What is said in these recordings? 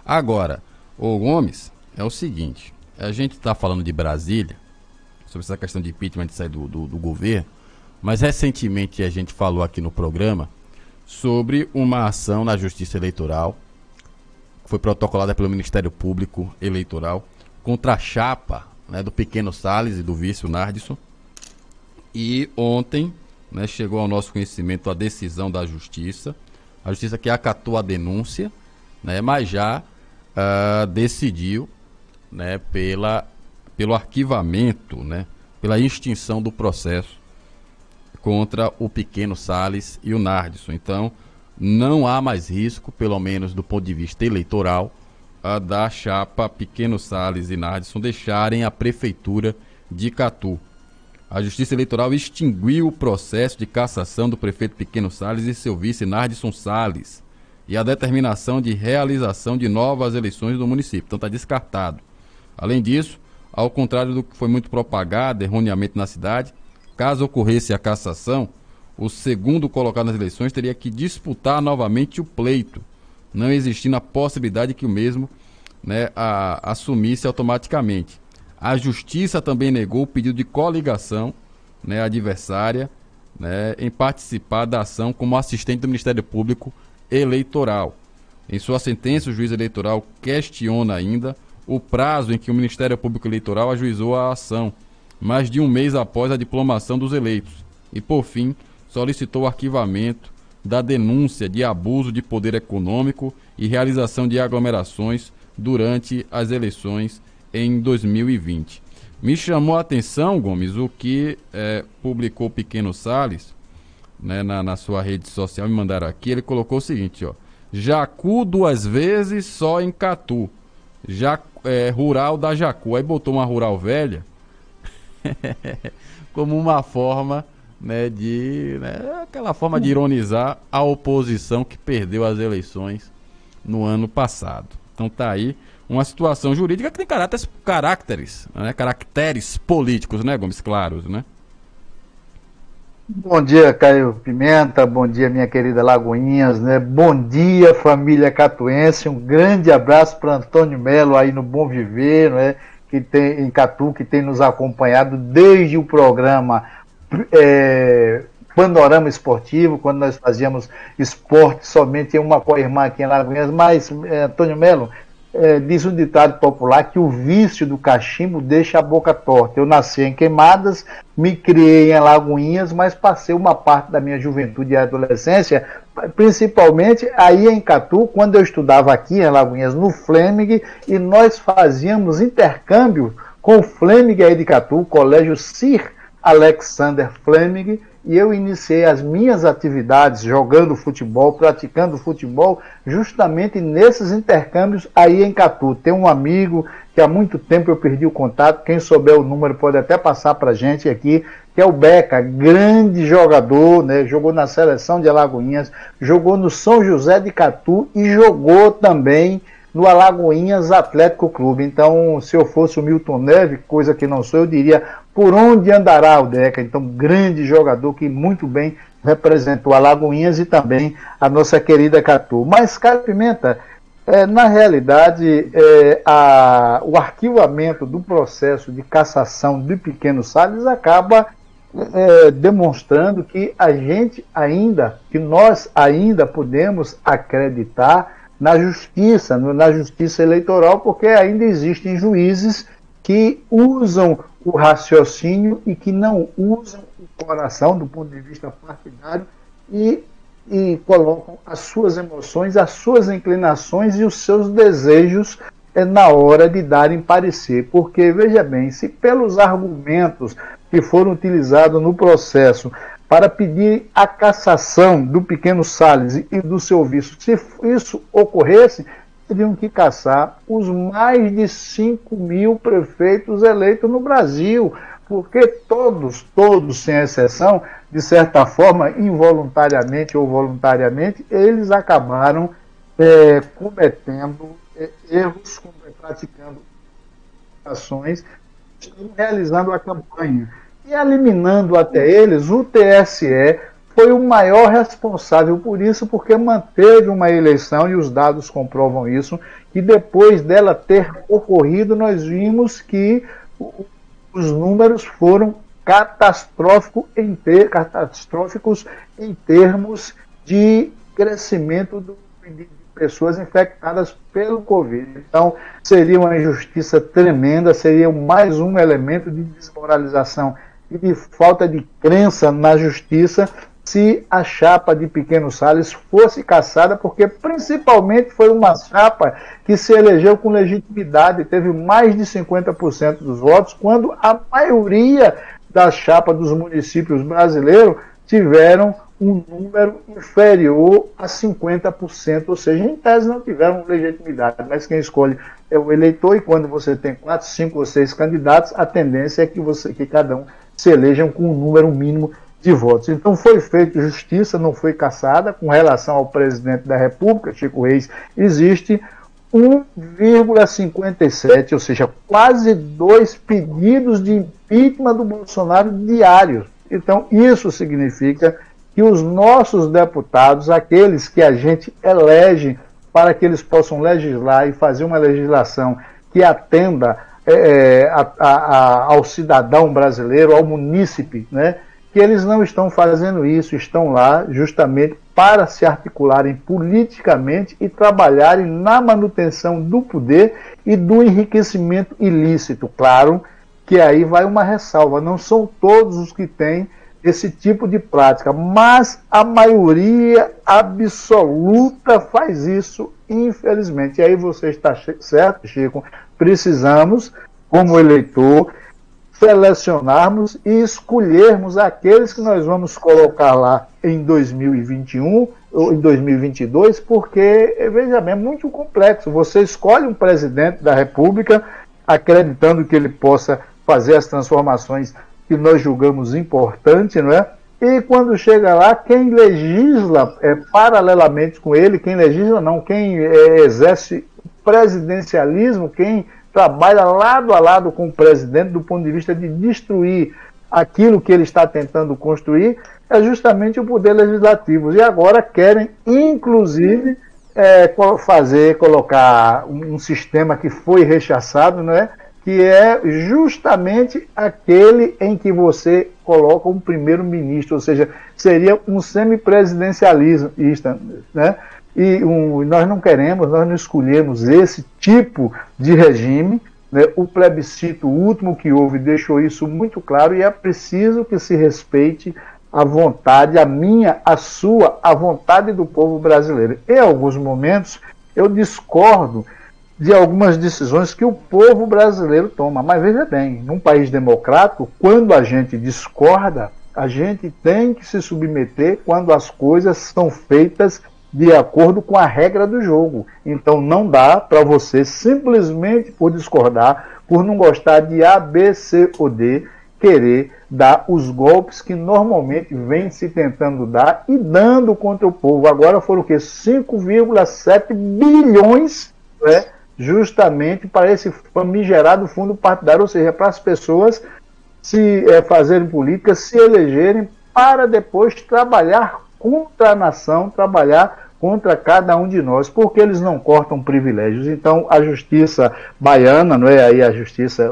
Agora, o Gomes, é o seguinte, a gente está falando de Brasília, sobre essa questão de impeachment de sair do governo, mas recentemente a gente falou aqui no programa sobre uma ação na Justiça Eleitoral, que foi protocolada pelo Ministério Público Eleitoral, contra a chapa, né, do Pequeno Salles e do vice, o Nardson. E ontem, né, chegou ao nosso conhecimento a decisão da Justiça, a Justiça que acatou a denúncia, né, mas já decidiu, né, pelo arquivamento, né, pela extinção do processo contra o Pequeno Salles e o Nardson. Então, não há mais risco, pelo menos do ponto de vista eleitoral, da chapa Pequeno Salles e Nardson deixarem a prefeitura de Icatu. A Justiça Eleitoral extinguiu o processo de cassação do prefeito Pequeno Salles e seu vice Nardson Salles e a determinação de realização de novas eleições do município. Então está descartado. Além disso, ao contrário do que foi muito propagado erroneamente na cidade, caso ocorresse a cassação, o segundo colocado nas eleições teria que disputar novamente o pleito, não existindo a possibilidade que o mesmo, né, assumisse automaticamente. A Justiça também negou o pedido de coligação, né, adversária, né, em participar da ação como assistente do Ministério Público Eleitoral. Em sua sentença, o juiz eleitoral questiona ainda o prazo em que o Ministério Público Eleitoral ajuizou a ação, mais de um mês após a diplomação dos eleitos, e, por fim, solicitou o arquivamento da denúncia de abuso de poder econômico e realização de aglomerações durante as eleições em 2020. Me chamou a atenção, Gomes, o que publicou o Pequeno Salles, né, na sua rede social, me mandaram aqui. Ele colocou o seguinte, ó: Jacu 2 vezes só em Catu, rural da Jacu. Aí botou uma rural velha como uma forma, né, aquela forma de ironizar a oposição que perdeu as eleições no ano passado. Então tá aí uma situação jurídica que tem caracteres políticos, né, Gomes? Claros, né? Bom dia, Caio Pimenta, bom dia, minha querida Lagoinhas, né? Bom dia, família catuense, um grande abraço para Antônio Melo aí no Bom Viver, né? Que tem em Catu, que tem nos acompanhado desde o programa Panorama Esportivo, quando nós fazíamos esporte somente em uma co-irmã aqui em Lagoinhas, mas Antônio Melo, diz um ditado popular que o vício do cachimbo deixa a boca torta. Eu nasci em Queimadas, me criei em Lagoinhas, mas passei uma parte da minha juventude e adolescência, principalmente aí em Catu, quando eu estudava aqui em Lagoinhas, no Flêming, e nós fazíamos intercâmbio com o Flêming aí de Catu, o Colégio Sir Alexander Flêming, e eu iniciei as minhas atividades jogando futebol, praticando futebol, justamente nesses intercâmbios aí em Catu. Tem um amigo que há muito tempo eu perdi o contato, quem souber o número pode até passar para a gente aqui, que é o Beca, grande jogador, né? Jogou na seleção de Alagoinhas, jogou no São José de Catu e jogou também no Alagoinhas Atlético Clube. Então, se eu fosse o Milton Neves, coisa que não sou, eu diria: por onde andará o Deca? Então, grande jogador que muito bem representou Alagoinhas e também a nossa querida Catu. Mas, Caio Pimenta, na realidade, o arquivamento do processo de cassação de Pequeno Salles acaba demonstrando que nós ainda podemos acreditar na justiça eleitoral, porque ainda existem juízes que usam o raciocínio e que não usam o coração do ponto de vista partidário e colocam as suas emoções, as suas inclinações e os seus desejos na hora de darem parecer. Porque, veja bem, se pelos argumentos que foram utilizados no processo para pedir a cassação do Pequeno Salles e do seu vice, se isso ocorresse, teriam que caçar os mais de 5 mil prefeitos eleitos no Brasil, porque todos, sem exceção, de certa forma, involuntariamente ou voluntariamente, eles acabaram cometendo erros, praticando ações, realizando a campanha e eliminando até eles o TSE foi o maior responsável por isso, porque manteve uma eleição, e os dados comprovam isso, que depois dela ter ocorrido, nós vimos que os números foram catastróficos em termos de crescimento de pessoas infectadas pelo Covid. Então, seria uma injustiça tremenda, seria mais um elemento de desmoralização e de falta de crença na justiça se a chapa de Pequeno Salles fosse cassada, porque principalmente foi uma chapa que se elegeu com legitimidade, teve mais de 50% dos votos, quando a maioria da chapa dos municípios brasileiros tiveram um número inferior a 50%, ou seja, em tese não tiveram legitimidade, mas quem escolhe é o eleitor, e quando você tem 4, 5 ou 6 candidatos, a tendência é que cada um se elejam com um número mínimo de votos. Então foi feita justiça, não foi cassada. Com relação ao presidente da República, Chico Reis, existe 1,57, ou seja, quase 2 pedidos de impeachment do Bolsonaro diários. Então isso significa que os nossos deputados, aqueles que a gente elege para que eles possam legislar e fazer uma legislação que atenda ao cidadão brasileiro, ao munícipe, né? Que eles não estão fazendo isso, estão lá justamente para se articularem politicamente e trabalharem na manutenção do poder e do enriquecimento ilícito. Claro que aí vai uma ressalva, não são todos os que têm esse tipo de prática, mas a maioria absoluta faz isso, infelizmente. E aí você está certo, Chico, precisamos, como eleitor, selecionarmos e escolhermos aqueles que nós vamos colocar lá em 2021 ou em 2022, porque, veja bem, é muito complexo. Você escolhe um presidente da República acreditando que ele possa fazer as transformações que nós julgamos importantes, não é? E quando chega lá, quem legisla paralelamente com ele, quem legisla não, quem exerce presidencialismo, quem trabalha lado a lado com o presidente do ponto de vista de destruir aquilo que ele está tentando construir, é justamente o poder legislativo. E agora querem, inclusive, colocar um sistema que foi rechaçado, não é? Que é justamente aquele em que você coloca um primeiro-ministro, ou seja, seria um semipresidencialismo, né? E nós não queremos, nós não escolhemos esse tipo de regime, né? O plebiscito último que houve deixou isso muito claro, e é preciso que se respeite a vontade, a minha, a sua, a vontade do povo brasileiro. Em alguns momentos eu discordo de algumas decisões que o povo brasileiro toma. Mas veja bem, num país democrático, quando a gente discorda, a gente tem que se submeter quando as coisas são feitas de acordo com a regra do jogo. Então não dá para você, simplesmente por discordar, por não gostar de A, B, C ou D, querer dar os golpes que normalmente vem se tentando dar e dando contra o povo. Agora foram o quê? 5,7 bilhões, né? Justamente para esse famigerado fundo partidário, ou seja, para as pessoas se fazerem política, se elegerem para depois trabalhar contra a nação, trabalhar contra cada um de nós, porque eles não cortam privilégios. Então a justiça baiana, não é? Aí a justiça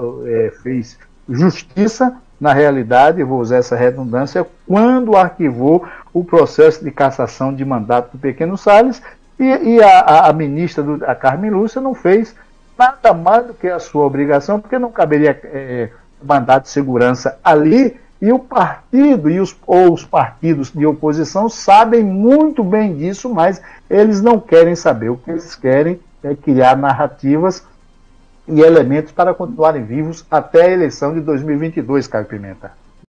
fez justiça, na realidade, vou usar essa redundância, quando arquivou o processo de cassação de mandato do Pequeno Salles. E a ministra, a Carmen Lúcia, não fez nada mais do que a sua obrigação, porque não caberia mandato de segurança ali, e o partido ou os partidos de oposição sabem muito bem disso, mas eles não querem saber. O que eles querem é criar narrativas e elementos para continuarem vivos até a eleição de 2022, Caio Pimenta.